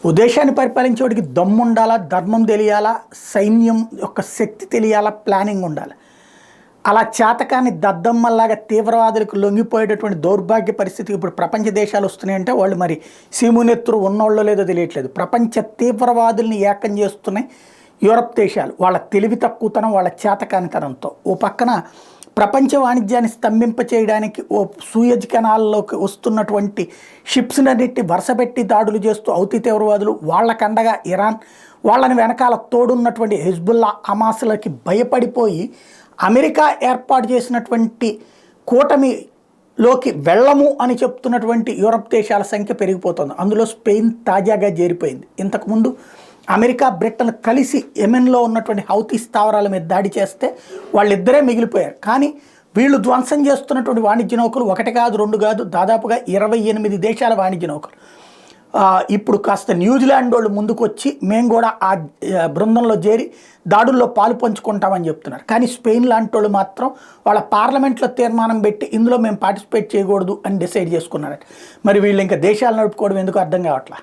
ఓ దేశాన్ని పరిపాలించేవాడికి దమ్ము ఉండాలా, ధర్మం తెలియాలా, సైన్యం యొక్క శక్తి తెలియాలా, ప్లానింగ్ ఉండాలి. అలా చేతకాని దద్దమ్మల్లాగా తీవ్రవాదులకు లొంగిపోయేటటువంటి దౌర్భాగ్య పరిస్థితికి ఇప్పుడు ప్రపంచ దేశాలు వస్తున్నాయంటే వాళ్ళు మరి సీమునెత్తురు ఉన్నోళ్ళో లేదో తెలియట్లేదు. ప్రపంచ తీవ్రవాదుల్ని ఏకం చేస్తున్నాయి యూరప్ దేశాలు వాళ్ళ తెలివి తక్కువతనం, వాళ్ళ చేతకానితనంతో. ఓ పక్కన ప్రపంచ వాణిజ్యాన్ని స్తంభింప చేయడానికి ఓ సూయజ్ కెనాల్లోకి వస్తున్నటువంటి షిప్స్నన్నిటి వరుసపెట్టి దాడులు చేస్తూ హౌతీ తీవ్రవాదులు, వాళ్ళకండగా ఇరాన్, వాళ్ళని వెనకాల తోడున్నటువంటి హెజ్బుల్లా, హమాస్లకి భయపడిపోయి అమెరికా ఏర్పాటు చేసినటువంటి కూటమిలోకి వెళ్ళము అని చెప్తున్నటువంటి యూరప్ దేశాల సంఖ్య పెరిగిపోతుంది. అందులో స్పెయిన్ తాజాగా చేరిపోయింది. ఇంతకుముందు అమెరికా, బ్రిటన్ కలిసి యెమెన్లో ఉన్నటువంటి హౌతీ స్థావరాల మీద దాడి చేస్తే వాళ్ళిద్దరే మిగిలిపోయారు. కానీ వీళ్ళు ధ్వంసం చేస్తున్నటువంటి వాణిజ్య నౌకలు ఒకటి కాదు, రెండు కాదు, దాదాపుగా 28 దేశాల వాణిజ్య నౌకలు. ఇప్పుడు కాస్త న్యూజిలాండ్ వాళ్ళు ముందుకు వచ్చి మేము కూడా ఆ బృందంలో చేరి దాడుల్లో పాలు పంచుకుంటామని చెప్తున్నారు. కానీ స్పెయిన్ లాంటి వాళ్ళు మాత్రం వాళ్ళ పార్లమెంట్లో తీర్మానం పెట్టి ఇందులో మేము పార్టిసిపేట్ చేయకూడదు అని డిసైడ్ చేసుకున్నారట. మరి వీళ్ళు ఇంకా దేశాలు నడుపుకోవడం ఎందుకు అర్థం కావట్లా.